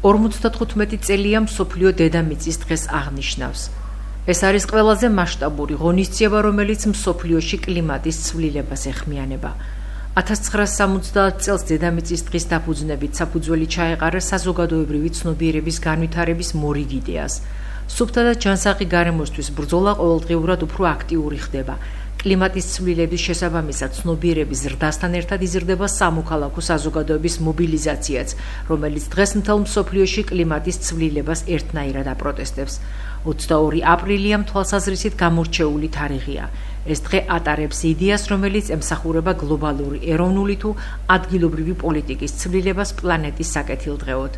55 წელია მსოფლიო დედამიწის დღეს აღნიშნავს. ეს არის ყველაზე მასშტაბური ღონისძიება, რომელიც მსოფლიოში კლიმატის ცვლილებას ეხმიანება. 1970 წელს დედამიწის დღის დაფუძნებით საფუძველი ჩაეყარა საზოგადოებრივი ცნობიერების განვითარების მორიგ იდეას. სუფთა და ჯანსაღი გარემოსთვის ბრძოლა ყოველდღიურად უფრო აქტიური ხდება. კლიმატის ცვლილების შესაბამისად ცნობიერების ზრდასთან ერთად იზრდება სამოქალაქო საზოგადოების მობილიზაციაც, რომელიც დღეს მთელ მსოფლიოში კლიმატის ცვლილებას ერთნაირად აპროტესტებს. 22 აპრილია თვალსაზრისით გამორჩეული თარიღია. ეს დღე ატარებს იდეას, რომელიც ემსახურება გლობალური, ეროვნული თუ ადგილობრივი პოლიტიკის ცვლილებას პლანეტის საკეთილდღეოდ.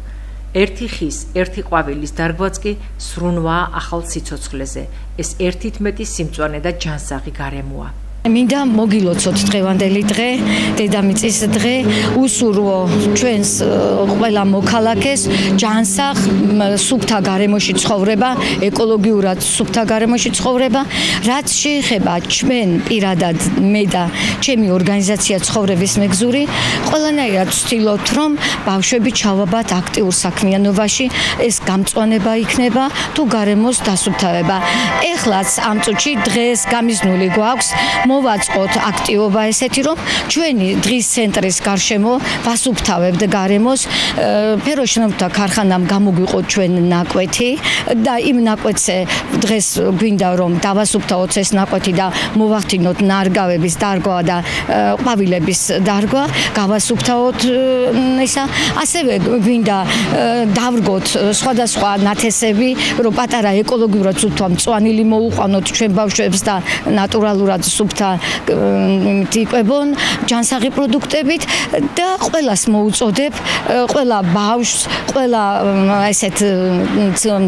ერთი ხის, ერთი ყვავილის დარგვაც კი სრუნვაა ახალ სიცოცხლეზე. ეს ერთით მეტი სიმწვანე და ჯანსაღი გარემოა. მინდა მოგილოცოთ დღევანდელი დღე, დედამიწის დღე, უსურვო ჩვენს ყველა მოქალაქეს ჯანსაღ, სუფთა გარემოში ცხოვრება, ეკოლოგიურად სუფთა გარემოში ცხოვრება, რაც შეეხება ჩვენ პირადად მე და ჩემი ორგანიზაცია ცხოვრების მეგზური, ყველანაირად ვცდილობთ, რომ ბავშვები ჩავაბათ აქტიურ საქმიანობაში, ეს გამწვანება იქნება თუ გარემოს დასუფთავება. ეხლაც ამ წუთში დღეს გამიზნული გვაქვს მოვაწყოთ აქტივობა ესეთი, რომ ჩვენი დღის ცენტრის გარშემო ვასუფთავებთ გარემოს, ფეროშინოთა ქარხანამ გამოგვიყო ჩვენ ნაკვეთი და იმ ნაკვეთზე დღეს გვინდა რომ დავასუფთავოთ ეს ნაკვეთი და მოვახდინოთ ნარგავების დარგვა და ყვავილების დარგვა, გავასუფთავოთ ისა, ასევე გვინდა დავრგოთ სხვადასხვა ნათესები, რომ პატარა ეკოლოგიურად სუფთა მწვანილი მოუყვანოთ ჩვენ ბავშვებს და ნატურალურად სუფთა იკვებონ ჯანსაღი პროდუქტებით და ყველას მოუწოდებ, ყველა ბავშვს, ყველა ესეთ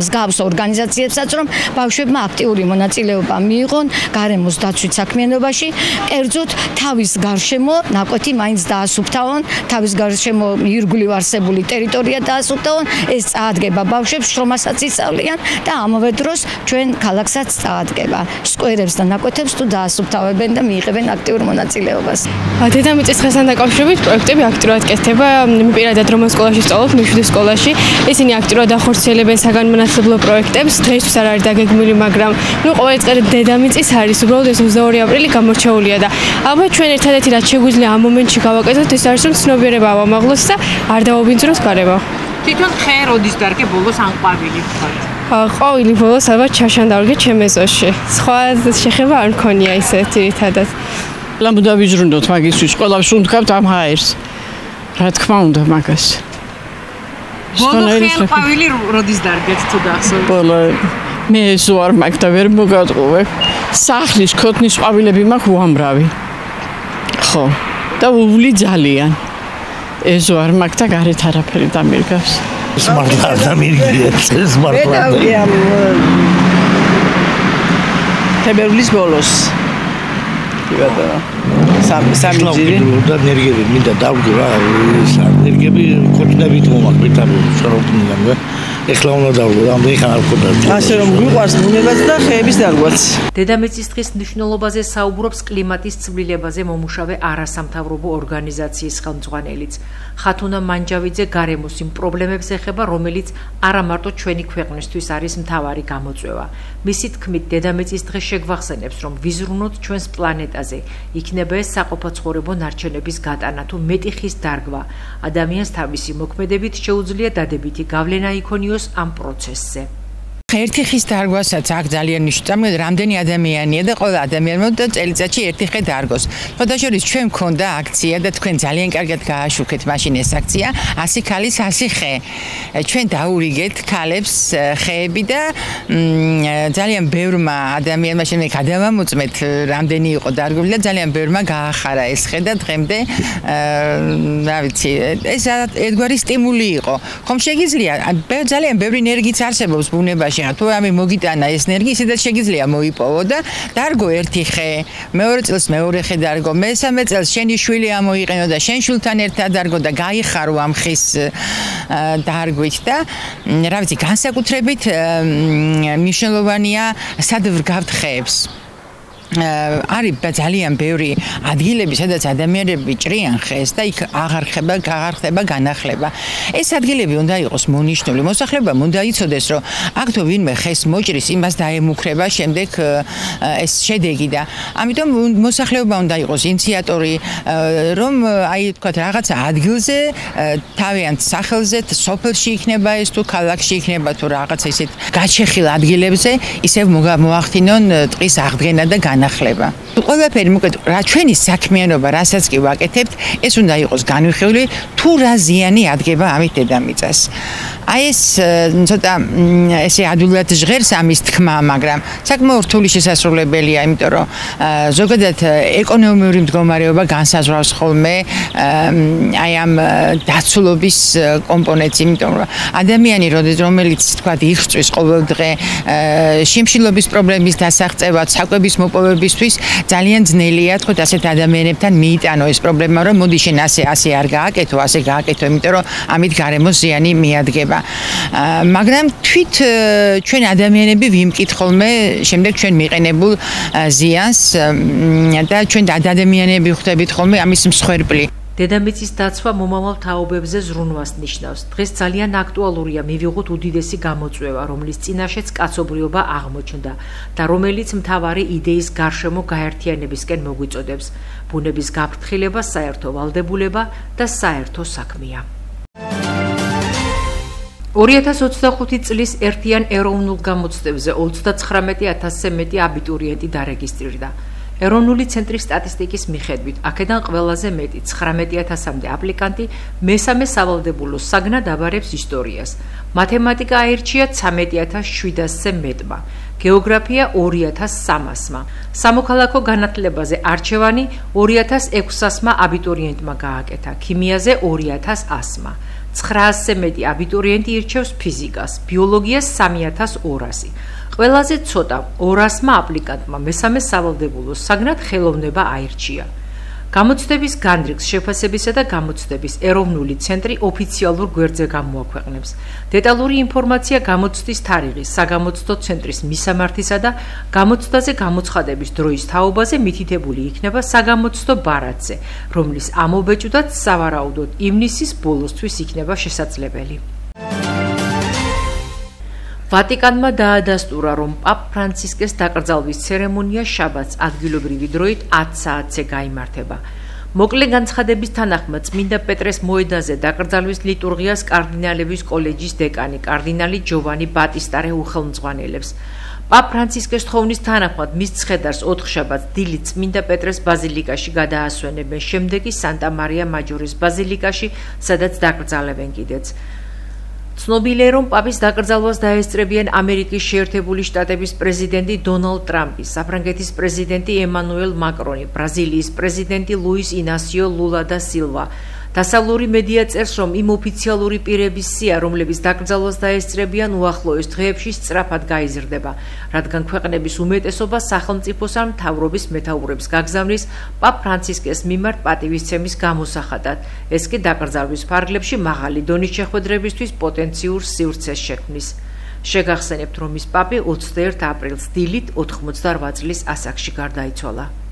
მსგავს ორგანიზაციებსაც, რომ ბავშვებმა აქტიური მონაწილეობა მიიღონ გარემოს დაცვის საქმიანობაში, კერძოდ თავის გარშემო ნაკვეთი მაინც დაასუფთავონ, თავის გარშემო ირგვლივ არსებული ტერიტორია დაასუფთავონ, ეს წაადგება ბავშვებს, შრომასაც ისწავლიან და ამავე დროს ჩვენ ქალაქსაც წაადგება. სკვერებს და ნაკვეთებს თუ დაასუფთავებენ და მიიღებენ აქტიურ მონაწილეობას. დედამიწის დღესთან დაკავშირებით პროექტები აქტიურად კეთდება. მე პირადად რომელ სკოლაში ვსწავლობ, მეშვიდე სკოლაში. ისინი აქტიურად ახორციელებენ საგანმანათლებლო პროექტებს. დღეისთვის არ არის დაგეგმილი, მაგრამ ყოველი წელი დედამიწის არის, უბრალოდ ეს 22 აპრილი გამორჩეულია და ალბათ ჩვენ ერთადერთი რაც შეგვიძლია ამ მომენტში გავაკეთოთ, ეს არის რომ ცნობიერება ავამაღლოს და არ დავაბინძუროთ გარემო. თვითონ ხე როდის დარგე ბოლოს ან ყვავილი ვთქვათ? ყვავილი ბოლოს ალბათ ჩაშან დავრგე ჩემ ეზოში. სხვა შეხება არ მქონია ისე თითადად. ლამბდა ვიზრუნდოთ მაგისთვის, ყველას უნდგავთ ამ ჰაერს. რა თქმა უნდა მაგას. ბოლო ხე ყვავილი როდის დარგეთ თუ გახსოვთ? ბოლო მე ზო არ მაქვს და ვერ მოგატყუებ. სახლის ქოთნის ყვავილები მაქვს უამრავი. ხო, და უვლი ძალიან. ეზო არ მაქვს და გარეთ არაფერი დამირგავს. Smartlar da mirgiyet, smartlar da. თებერვლის ბოლოს. იბადა. სამი ძირი და ენერგიები მინდა დავგო რა, ენერგიები ქოთნებით მომაკვეთ ამ შრომიდან და ეხლა უნდა დავგო, ამდენ ხან არ ქონდა. ასე რომ გვიყვარს ბუნებაც და ხეების დარგვაც. დედამიწის დღის მნიშვნელობაზე საუბრობს კლიმატის ცვლილებაზე მომუშავე არასამთავრობო ორგანიზაციის ხელმძღვანელიც. ხათუნა მანჯავიძე გარემოს იმ პრობლემებს ეხება, რომელიც არა მარტო ჩვენი ქვეყნისთვის არის მთავარი გამოწვევა. მისი თქმით, დედამიწის დღე შეგვახსენებს, რომ ვიზრუნოთ ჩვენს პლანეტაზე. იქნება ეს საყოფაცხოვრებო ნარჩენების გატანა თუ მეტი ხის დარგვა. ადამიანს თავისი მოქმედებით შეუძლია დადებითი გავლენა იქონიოს ამ პროცესზე. ერთი ხის დარგვასაც აქ ძალიან ნიშნავს, რამდენი ადამიანია და ყველა ადამიანმა და წელიწადში ერთი ხე დარგოს. ფოტოშორის ჩვენ მქონდა აქცია და თქვენ ძალიან კარგად გააშუქეთ მაშინ ეს აქცია 100 ქალის 100 ხე. ჩვენ დაურიგეთ ქალებს ხეები და ძალიან ბევრმა ადამიანმა შემდეგ გადავამოწმეთ რამდენი იყო დარგული და ძალიან ბევრმა გაახარა ეს ხე და დღემდე რა ვიცი ეს ერთგვარი სტიმული იყო. ხომ შეგიძლია ძალიან ბევრი ენერგიაც არსებობს ბუნებაში. თუ ამი მოგიტანა ეს ენერგია, ისედაც შეგიძლია მოიპოვო და დარგო ერთი ხე, მეორე წელს მეორე ხე დარგო, მესამე წელს შენი შვილი ამოიყენო და შენ შვილთან ერთად დარგო და გაიხარო ამ ხის დარგვით და რა ვიცი, განსაკუთრებით მნიშვნელოვანია სად ვრგავთ ხეებს. არის ძალიან ბევრი ადგილები, სადაც ადამიანები ჭრიან ხეს და იქ აღარ ხდება განახლება. ეს ადგილები უნდა იყოს მონიშნული. მოსახლეობამ უნდა იცოდეს, რომ აქ თუ ვინმე ხეს მოჭრის, იმას დაემუქრება შემდეგ ეს შედეგი და ამიტომ მოსახლეობა უნდა იყოს ინიციატორი, რომ აი თქვა რაღაცა ადგილზე, თავიანთ სახელზე, სოფელში იქნება ეს თუ ქალაქში იქნება თუ რაღაცა ისეთ გაჩეხილ ადგილებზე, ისევ მოახდინონ ტყის აღდგენა და განახლება. ყველაფერი მოკლედ რა ჩვენი საქმიანობა, რასაც კი ვაკეთებთ, ეს უნდა იყოს განვიხილული, თუ რა ზიანი ადგება ამით დედამიწას. აი ეს ცოტა ესე ადვილად ჟღერს ამის თქმა, მაგრამ საკმაოდ რთული შესასრულებელია, იმიტომ რომ ზოგადად ეკონომიური მდგომარეობა განსაზღვრავს ხოლმე აი ამ დაცულობის კომპონენტს, იმიტომ რომ ადამიანი რომელიც თქვა იხწვის ყოველდღე შიმშილობის პრობლემის დასაღწევად, საკვების მოპოვებისთვის ძალიან ძნელია თქო ასეთ ადამიანებთან მიიტანო ეს პრობლემა, რომ მოდი შენ ასე არ გააკეთო, ასე გააკეთო, იმიტომ რომ ამით გარემოს ზიანი მიადგება. მაგრამ თვით ჩვენ ადამიანები ვიმკით ხოლმე შემდეგ ჩვენ მიყენებულ ზიანს და ჩვენ ადამიანები ხვდებით ხოლმე ამის მსხვერპლი. დედამიწის დაცვა მომავალ თაობებზე ზრუნვას ნიშნავს. დღეს ძალიან აქტუალურია მივიღოთ უდიდესი გამოწვევა, რომლის წინაშეც კაცობრიობა აღმოჩნდა და რომელიც მთავარი იდეის გარშემო გაერთიანებისკენ მოგვიწოდებს. ბუნების გაფრთხილება, საერთო ვალდებულება და საერთო საქმეა. 2025 წლის ერთიან ეროვნულ გამოცდებზე 39,000-ზე მეტი აბიტურიენტი დარეგისტრირდა. ეროვნული ცენტრის სტატისტიკის მიხედვით, აქედან ყველაზე მეტი 19,000-მდე აპლიკანტი მესამე სავალდებულო საგნად აბარებს ისტორიას. მათემატიკა აირჩია 13,700-ზე მეტმა, გეოგრაფია 2,300-მა. სამოქალაქო განათლებაზე არჩევანი 2,600-მა აბიტურიენტმა გააკეთა, ქიმიაზე 2,100-მა. 900-ზე მეტი აბიტურიენტი ირჩევს ფიზიკას, ბიოლოგიას 3,200. ყველაზე ცოტა 200-მა აპლიკანტმა მესამე სავალდებულო საგნად ხელოვნება აირჩია. გამოცდების განრიგს შეფასებისა და გამოცდების ეროვნული ცენტრი ოფიციალურ გვერდზე გამოაქვეყნებს. დეტალური ინფორმაცია გამოცდის თარიღის, საგამოცდო ცენტრის მისამართისა და გამოცდაზე გამოცხადების დროის თაობაზე მითითებული იქნება საგამოცდო ბარათზე, რომლის ამობეჭდვაც სავარაუდოდ ივნისის ბოლოსთვის იქნება შესაძლებელი. ვატიკანმა დაადასტურა, რომ პაპ ფრანცისკეს დაკრძალვის ცერემონია შაბათს ადგილობრივი დროით 10 საათზე გაიმართება. მოკლე განცხადების თანახმად წმინდა პეტრეს მოედანზე დაკრძალვის ლიტურგიას კარდინალების კოლეჯის დეკანი კარდინალი ჯოვანი ბატისტარე უხელმძღვანელებს. პაპ ფრანცისკეს თხოვნის თანახმად მის ცხედარს 4 შაბათს დილით წმინდა პეტრეს ბაზილიკაში გადაასვენებენ, შემდეგ კი სანტა მარია მაჯორის ბაზილიკაში, სადაც დაკრძალებენ კიდეც. ცნობილია, რომ პაპის დაკრძალვას დაესწრებიან ამერიკის შეერთებული შტატების პრეზიდენტი დონალდ ტრამპი, საფრანგეთის პრეზიდენტი ემანუელ მაკრონი, ბრაზილიის პრეზიდენტი ლუის ინასიო ლულა და სილვა. დასავლური მედია წერს, რომ იმ ოფიციალური პირების სია, რომლებიც დაკრძალვას დაესწრებიან, უახლოეს დღეებში სწრაფად გაიზრდება, რადგან ქვეყნების უმეტესობა სახელმწიფოს ან მთავრობის მეთაურებს გაგზავნის პაპ ფრანცისკეს მიმართ პატივისცემის გამოსახატად. ეს კი დაკრძალვის ფარგლებში მაღალი დონის შეხვედრებისთვის პოტენციურ სივრცეს შექმნის. შეგახსენებთ, რომ ის პაპი 21 აპრილს დილით 88 წლის ასაკში გარდაიცვალა.